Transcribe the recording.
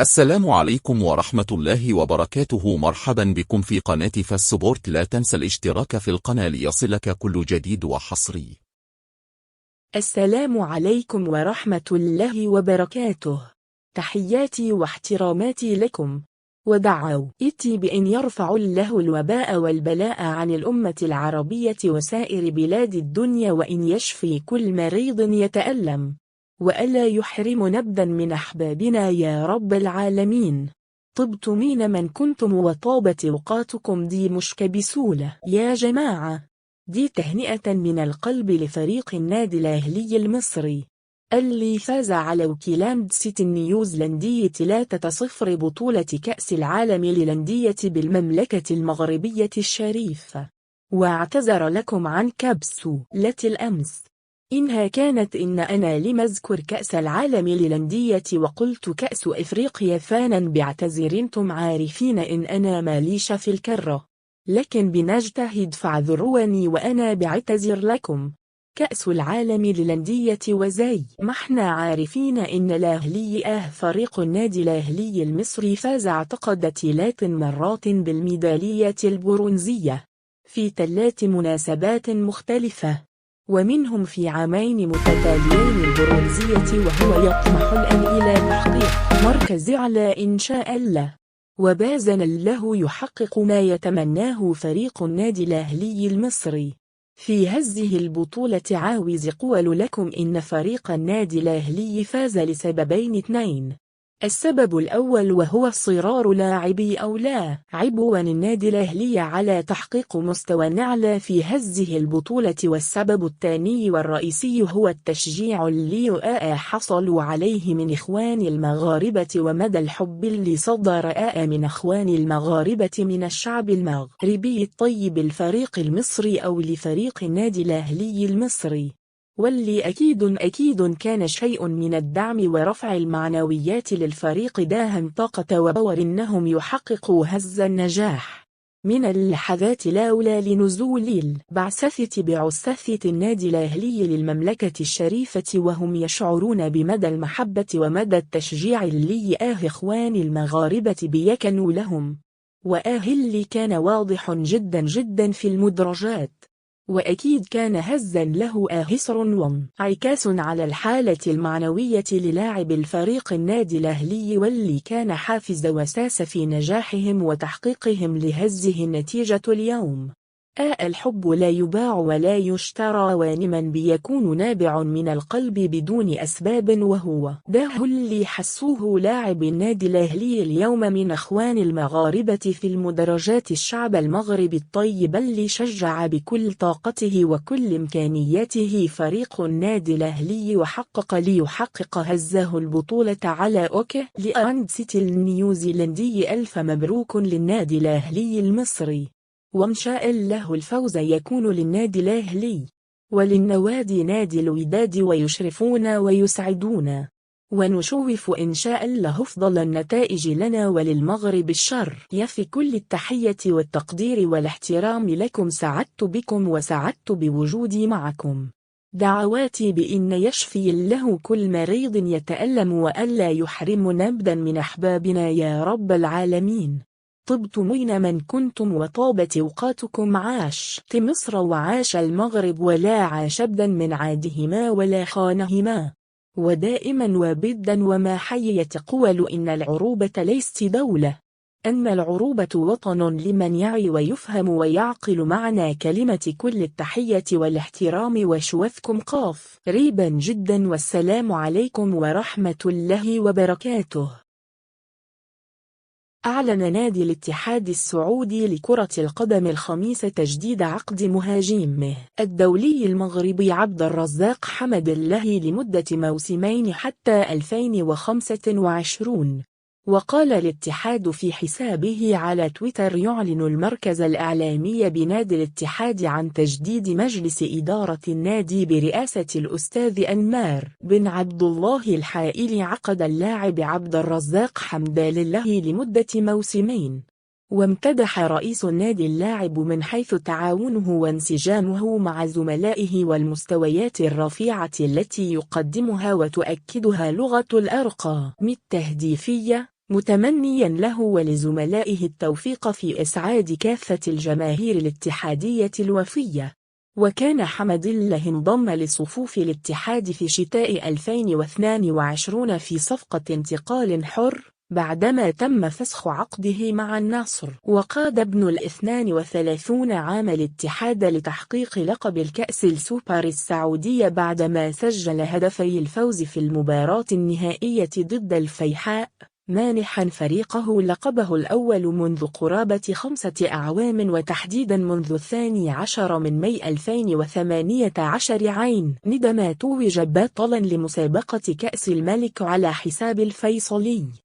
السلام عليكم ورحمة الله وبركاته. مرحبا بكم في قناة فالسبورت. لا تنسى الاشتراك في القناة ليصلك كل جديد وحصري. السلام عليكم ورحمة الله وبركاته. تحياتي واحتراماتي لكم، ودعواتي بأن يرفع الله الوباء والبلاء عن الأمة العربية وسائر بلاد الدنيا، وإن يشفي كل مريض يتألم، وألا يحرم نبدا من أحبابنا يا رب العالمين. طبتم من كنتم وطابت أوقاتكم. دي مشك بسهولة يا جماعة، دي تهنئة من القلب لفريق النادي الأهلي المصري اللي فاز على اوكلاند سيتي النيوزيلندي 3-0 بطولة كأس العالم للأندية بالمملكة المغربية الشريفة. واعتذر لكم عن كبسولة الأمس، إنها كانت أنا لم أذكر كأس العالم للأندية وقلت كأس إفريقيا، فانا بعتذر. انتم عارفين إن أنا ماليش في الكرة، لكن بنجتهد فاعذروني وأنا بعتذر لكم. كأس العالم للأندية، وزي ما احنا عارفين إن الأهلي فريق النادي الأهلي المصري فاز اعتقد 3 مرات بالميدالية البرونزية في 3 مناسبات مختلفة، ومنهم في عامين متتاليين البرونزية، وهو يطمح الآن إلى تحقيق مركز أعلى إن شاء الله، وباذن الله يحقق ما يتمناه فريق النادي الأهلي المصري في هذه البطولة. عاوز أقول لكم إن فريق النادي الأهلي فاز لسببين 2. السبب الأول وهو اصرار لاعبي أو لاعبو النادي الأهلي على تحقيق مستوى أعلى في هذه البطولة، والسبب الثاني والرئيسي هو التشجيع اللي حصلوا عليه من إخوان المغاربة، ومدى الحب اللي صدر من إخوان المغاربة من الشعب المغربي الطيب الفريق المصري أو لفريق النادي الأهلي المصري، واللي أكيد كان شيء من الدعم ورفع المعنويات للفريق، داهم طاقة وباور إنهم يحققوا هذا النجاح من اللحظات الأولى لنزول بعثة النادي الأهلي للمملكة الشريفة، وهم يشعرون بمدى المحبة ومدى التشجيع اللي إخوان المغاربة بيكنوا لهم، اللي كان واضح جدا في المدرجات، وأكيد كان هزا له آهسر وانعكاس على الحالة المعنوية للاعب الفريق النادي الأهلي، واللي كان حافز وساس في نجاحهم وتحقيقهم لهذه النتيجة اليوم. الحب لا يباع ولا يشترى، ومن بيكون نابع من القلب بدون أسباب، وهو ده اللي حسوه لاعب النادي الأهلي اليوم من أخوان المغاربة في المدرجات. الشعب المغربي الطيب اللي شجع بكل طاقته وكل إمكانياته فريق النادي الأهلي، وحقق ليحقق هذه البطولة على اوكلاند سيتي النيوزيلندي. ألف مبروك للنادي الأهلي المصري، وإن شاء الله الفوز يكون للنادي الأهلي وللنوادي نادي الوداد، ويشرفون ويسعدون، ونشوف إن شاء الله أفضل النتائج لنا وللمغرب الشر. يفي كل التحية والتقدير والاحترام لكم. سعدت بكم وسعدت بوجودي معكم. دعواتي بأن يشفي الله كل مريض يتألم، وألا يحرم نبدا من أحبابنا يا رب العالمين. طبتم من كنتم وطابت أوقاتكم. عاشت مصر وعاش المغرب، ولا عاش ابدا من عادهما ولا خانهما، ودائما وبدا وما حييت قول إن العروبة ليست دولة، أما العروبة وطن لمن يعي ويفهم ويعقل معنى كلمة. كل التحية والاحترام وشوفكم قريبا جدا، والسلام عليكم ورحمة الله وبركاته. أعلن نادي الاتحاد السعودي لكرة القدم الخميس تجديد عقد مهاجمه الدولي المغربي عبد الرزاق حمد الله لمدة موسمين حتى 2025. وقال الاتحاد في حسابه على تويتر: يعلن المركز الإعلامي بنادي الاتحاد عن تجديد مجلس إدارة النادي برئاسة الأستاذ أنمار بن عبد الله الحائلي عقد اللاعب عبد الرزاق حمد الله لمدة موسمين. وامتدح رئيس النادي اللاعب من حيث تعاونه وانسجامه مع زملائه والمستويات الرفيعة التي يقدمها وتؤكدها لغة الأرقام التهديفية، متمنيا له ولزملائه التوفيق في إسعاد كافة الجماهير الاتحادية الوفية. وكان حمد الله انضم لصفوف الاتحاد في شتاء 2022 في صفقة انتقال حر بعدما تم فسخ عقده مع النصر. وقاد ابن 32 عام الاتحاد لتحقيق لقب الكأس السوبر السعودية بعدما سجل هدفي الفوز في المباراة النهائية ضد الفيحاء، مانحا فريقه لقبه الأول منذ قرابة 5 أعوام، وتحديدا منذ 12 من ماي 2018 عندما توج بطلا لمسابقة كأس الملك على حساب الفيصلي.